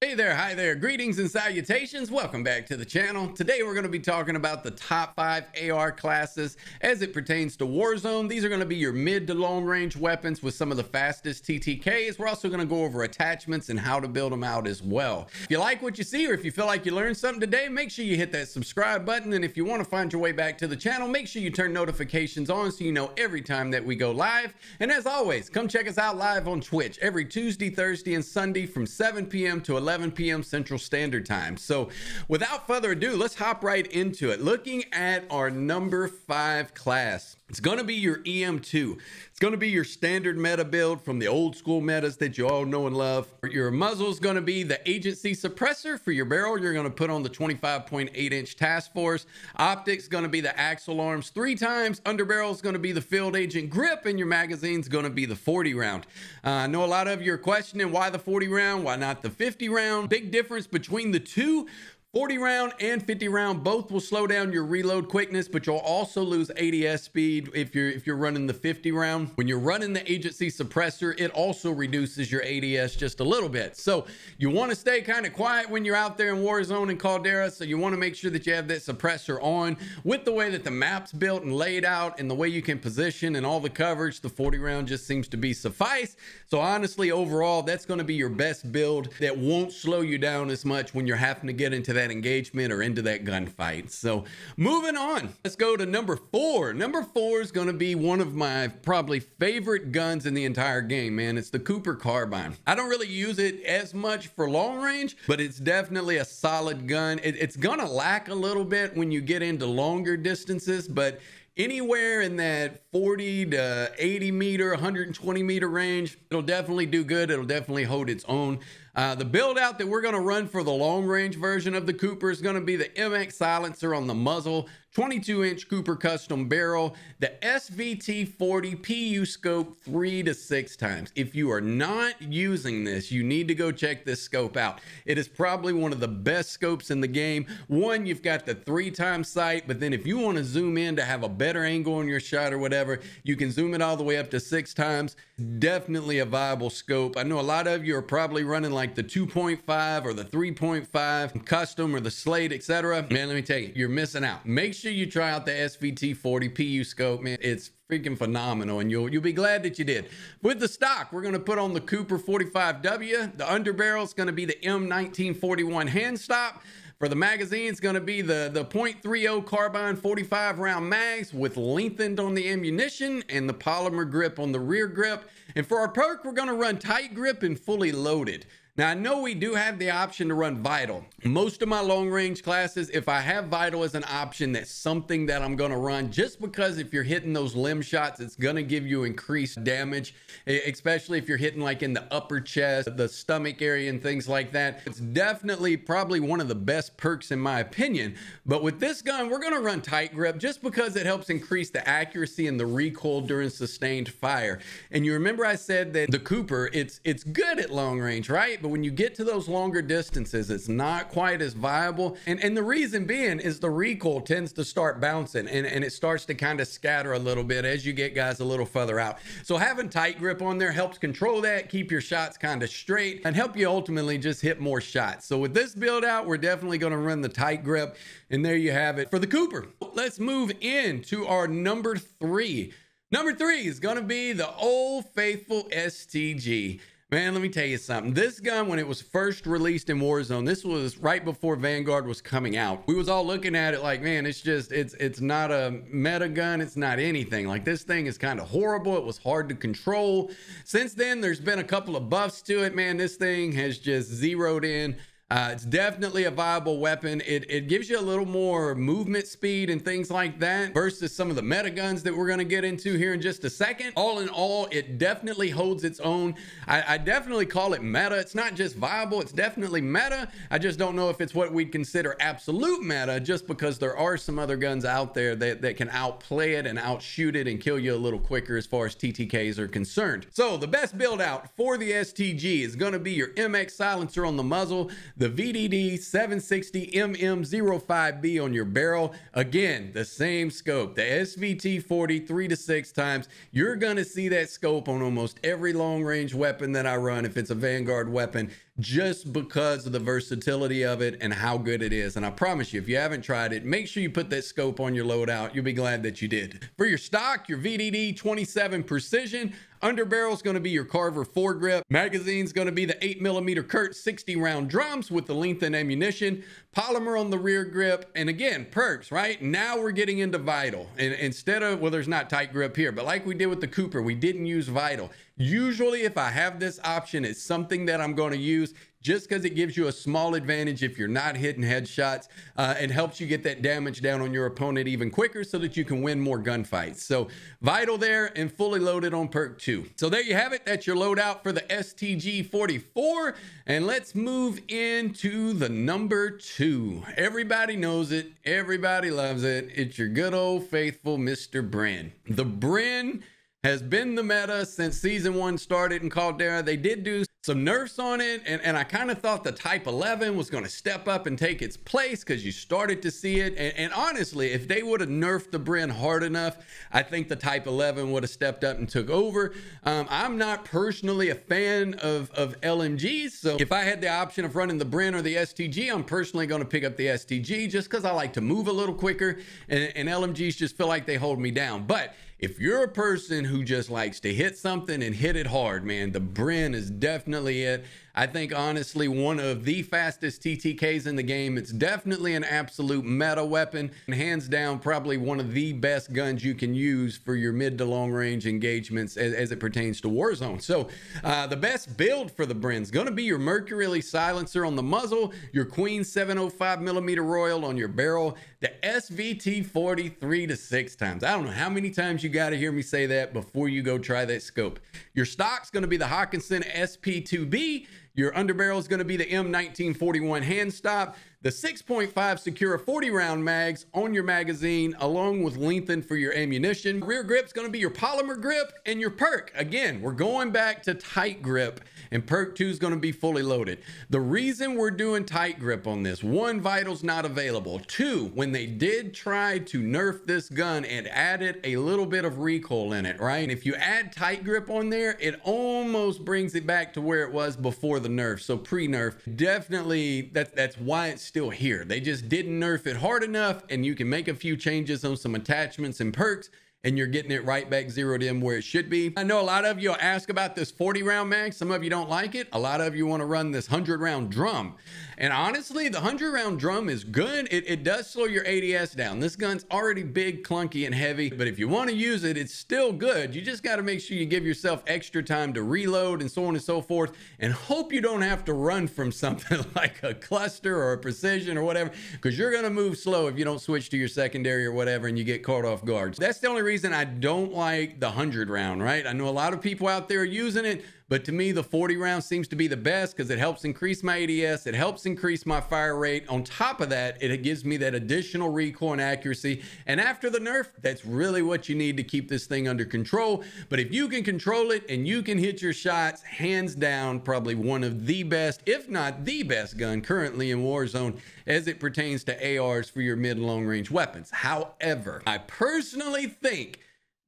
Hey there, hi there, greetings and salutations. Welcome back to the channel. Today we're going to be talking about the top 5 AR classes as it pertains to Warzone. These are going to be your mid to long range weapons with some of the fastest TTKs. We're also going to go over attachments and how to build them out as well. If you like what you see or if you feel like you learned something today, make sure you hit that subscribe button. And if you want to find your way back to the channel, make sure you turn notifications on so you know every time that we go live. And as always, come check us out live on Twitch every Tuesday, Thursday, and Sunday from 7 p.m. to 11 p.m. Central Standard Time. So without further ado, let's hop right into it. Looking at our number 5 class, it's going to be your EM2. It's going to be your standard meta build from the old school metas that you all know and love. Your muzzle is going to be the agency suppressor. For your barrel, you're going to put on the 25.8-inch task force. Optics going to be the axle arms 3 times. Underbarrel is going to be the field agent grip, and your magazine is going to be the 40 round. I know a lot of you are questioning why the 40 round, why not the 50 round? Big difference between the two. 40 round and 50 round both will slow down your reload quickness, but you'll also lose ADS speed if you're running the 50 round. When you're running the agency suppressor, it also reduces your ADS just a little bit. So you want to stay kind of quiet when you're out there in Warzone and Caldera, so you want to make sure that you have that suppressor on. With the way that the map's built and laid out and the way you can position and all the coverage, the 40 round just seems to be suffice. So honestly, overall, that's going to be your best build that won't slow you down as much when you're having to get into that engagement or into that gunfight. So moving on, let's go to number 4. Number 4 is going to be one of my probably favorite guns in the entire game, man. It's the Cooper carbine. I don't really use it as much for long range, but it's definitely a solid gun. It's gonna lack a little bit when you get into longer distances, but anywhere in that 40 to 80 meter, 120 meter range, it'll definitely do good. It'll definitely hold its own. The build out that we're going to run for the long range version of the Cooper is going to be the MX silencer on the muzzle, 22-inch Cooper custom barrel, the SVT 40 PU scope 3 to 6 times. If you are not using this, you need to go check this scope out. It is probably one of the best scopes in the game. One, you've got the 3-time sight, but then if you want to zoom in to have a better angle on your shot or whatever, you can zoom it all the way up to 6 times. Definitely a viable scope. I know a lot of you are probably running like the 2.5 or the 3.5 custom or the Slate, etc. Man, let me tell you, you're missing out. Make sure you try out the SVT 40 PU scope, man. It's freaking phenomenal, and you'll be glad that you did. With the stock, we're going to put on the Cooper 45W. The underbarrel is going to be the M1941 hand stop. For the magazine, it's going to be the .30 carbine 45 round mags with lengthened on the ammunition and the polymer grip on the rear grip. And for our perk, we're going to run tight grip and fully loaded. Now, I know we do have the option to run Vital. Most of my long range classes, if I have Vital as an option, that's something that I'm going to run, just because if you're hitting those limb shots, it's going to give you increased damage, especially if you're hitting like in the upper chest, the stomach area and things like that. It's definitely probably one of the best perks in my opinion. But with this gun, we're going to run tight grip just because it helps increase the accuracy and the recoil during sustained fire. And you remember I said that the Cooper, it's good at long range, right? But when you get to those longer distances, it's not quite as viable. And the reason being is the recoil tends to start bouncing and it starts to kind of scatter a little bit as you get guys a little further out. So having tight grip on there helps control that, keep your shots kind of straight, and help you ultimately just hit more shots. So with this build out, we're definitely going to run the tight grip. And there you have it for the Cooper. Let's move into our number 3. Number 3 is going to be the old faithful STG. Man, let me tell you something. This gun, when it was first released in Warzone, this was right before Vanguard was coming out. We was all looking at it like, man, it's not a meta gun. It's not anything. Like, this thing is kind of horrible. It was hard to control. Since then, there's been a couple of buffs to it, man. This thing has just zeroed in. It's definitely a viable weapon. It gives you a little more movement speed and things like that versus some of the meta guns that we're going to get into here in just a second. All in all, it definitely holds its own. I definitely call it meta. It's not just viable, it's definitely meta. I just don't know if it's what we'd consider absolute meta, just because there are some other guns out there that can outplay it and outshoot it and kill you a little quicker as far as TTKs are concerned. So the best build out for the STG is going to be your MX silencer on the muzzle, the VDD 760 MM05B on your barrel. Again, the same scope, the SVT 40 3 to 6 times. You're going to see that scope on almost every long range weapon that I run. If it's a Vanguard weapon, just because of the versatility of it and how good it is. And I promise you, if you haven't tried it, make sure you put that scope on your loadout. You'll be glad that you did. For your stock, your VDD 27 Precision. Underbarrel is going to be your Carver foregrip. Magazine's going to be the 8mm Kurt 60 round drums with the lengthened ammunition. Polymer on the rear grip. And again, perks, right? Now we're getting into Vital. And instead of, well, there's not tight grip here, but like we did with the Cooper, we didn't use Vital. Usually if I have this option, it's something that I'm going to use just because it gives you a small advantage if you're not hitting headshots. It helps you get that damage down on your opponent even quicker so that you can win more gunfights. So Vital there and fully loaded on perk 2. So there you have it. That's your loadout for the STG-44. And let's move into the number 2. Everybody knows it. Everybody loves it. It's your good old faithful Mr. Bren. The Bren has been the meta since season 1 started in Caldera. They did do some nerfs on it, and I kind of thought the Type 11 was going to step up and take its place because you started to see it. And honestly, if they would have nerfed the Bren hard enough, I think the Type 11 would have stepped up and took over. I'm not personally a fan of LMGs, so if I had the option of running the Bren or the STG, I'm personally going to pick up the STG just because I like to move a little quicker, and LMGs just feel like they hold me down. But if you're a person who just likes to hit something and hit it hard, man, the Bren is definitely it. I think honestly one of the fastest TTKs in the game. It's definitely an absolute meta weapon, and hands down probably one of the best guns you can use for your mid to long range engagements as it pertains to Warzone. So the best build for the Bren is going to be your Mercury silencer on the muzzle, your Queen 705mm Royal on your barrel, the SVT 43 to 6 times. I don't know how many times you got to hear me say that before you go try that scope. Your stock's going to be the Hawkinson SP2B. Your underbarrel is going to be the M1941 hand stop, the 6.5 Secura 40 round mags on your magazine, along with lengthened for your ammunition. Rear grip's going to be your polymer grip, and your perk. Again, we're going back to tight grip, and perk 2 is going to be fully loaded. The reason we're doing tight grip on this, 1, Vital's not available. 2, when they did try to nerf this gun, it added a little bit of recoil in it, right? And if you add tight grip on there, it almost brings it back to where it was before the nerf. So pre-nerf, definitely that's why it's still here. They just didn't nerf it hard enough, and you can make a few changes on some attachments and perks, and you're getting it right back zeroed in where it should be. I know a lot of you will ask about this 40 round mag. Some of you don't like it. A lot of you want to run this 100 round drum. And honestly, the 100 round drum is good. It does slow your ADS down. This gun's already big, clunky, and heavy, but if you want to use it, it's still good. You just got to make sure you give yourself extra time to reload and so on and so forth, and hope you don't have to run from something like a cluster or a precision or whatever, because you're going to move slow if you don't switch to your secondary or whatever and you get caught off guard. So that's the only reason I don't like the 100 round, right? I know a lot of people out there are using it, but to me, the 40 round seems to be the best because it helps increase my ADS. It helps increase my fire rate. On top of that, it gives me that additional recoil and accuracy. And after the nerf, that's really what you need to keep this thing under control. But if you can control it and you can hit your shots, hands down, probably one of the best, if not the best gun currently in Warzone as it pertains to ARs for your mid and long range weapons. However, I personally think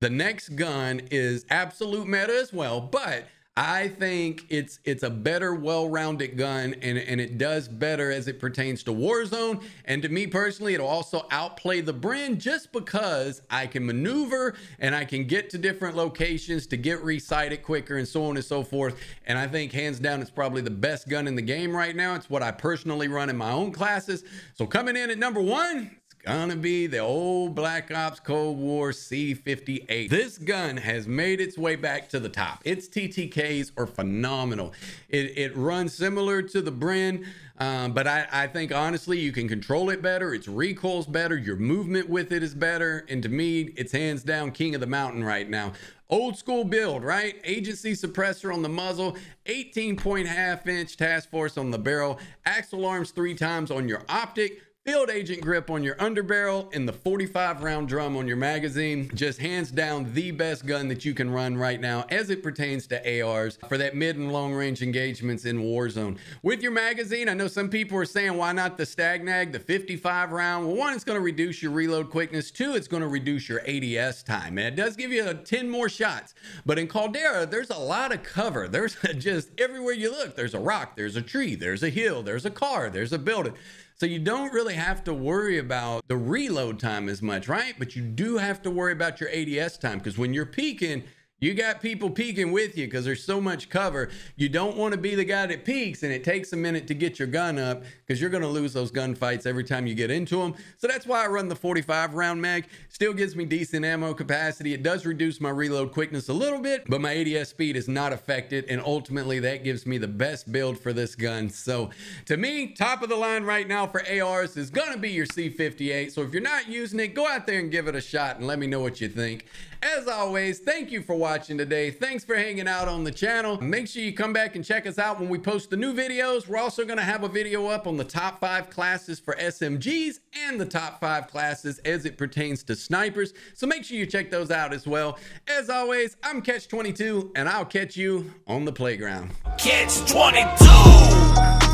the next gun is absolute meta as well, but I think it's a better, well-rounded gun, and it does better as it pertains to Warzone. And to me personally, it'll also outplay the Bren just because I can maneuver and I can get to different locations to get resighted quicker and so on and so forth. And I think hands down, it's probably the best gun in the game right now. It's what I personally run in my own classes. So coming in at number 1, gonna be the old Black Ops Cold War C58. This gun has made its way back to the top. Its TTKs are phenomenal. It runs similar to the Bren, but I think honestly you can control it better. Its recoil's better. Your movement with it is better. And to me, it's hands down king of the mountain right now. Old school build, right? Agency suppressor on the muzzle, 18.5-inch task force on the barrel, axle arms 3 times on your optic, field agent grip on your underbarrel, and the 45 round drum on your magazine. Just hands down the best gun that you can run right now as it pertains to ARs for that mid and long range engagements in Warzone. With your magazine, I know some people are saying, why not the Stagnag, the 55 round? Well, one, it's going to reduce your reload quickness. Two, it's going to reduce your ADS time. And it does give you 10 more shots. But in Caldera, there's a lot of cover. There's just everywhere you look, there's a rock, there's a tree, there's a hill, there's a car, there's a building. So you don't really have to worry about the reload time as much, right? But you do have to worry about your ADS time, because when you're peeking, you got people peeking with you because there's so much cover. You don't want to be the guy that peeks and it takes a minute to get your gun up, because you're going to lose those gunfights every time you get into them. So that's why I run the 45 round mag. Still gives me decent ammo capacity. It does reduce my reload quickness a little bit, but my ADS speed is not affected. And ultimately that gives me the best build for this gun. So to me, top of the line right now for ARs is going to be your C58. So if you're not using it, go out there and give it a shot and let me know what you think. As always, thank you for watching today. Thanks for hanging out on the channel. Make sure you come back and check us out when we post the new videos. We're also going to have a video up on the top 5 classes for SMGs and the top 5 classes as it pertains to snipers. So make sure you check those out as well. As always, I'm Catch 22, and I'll catch you on the playground. Catch 22!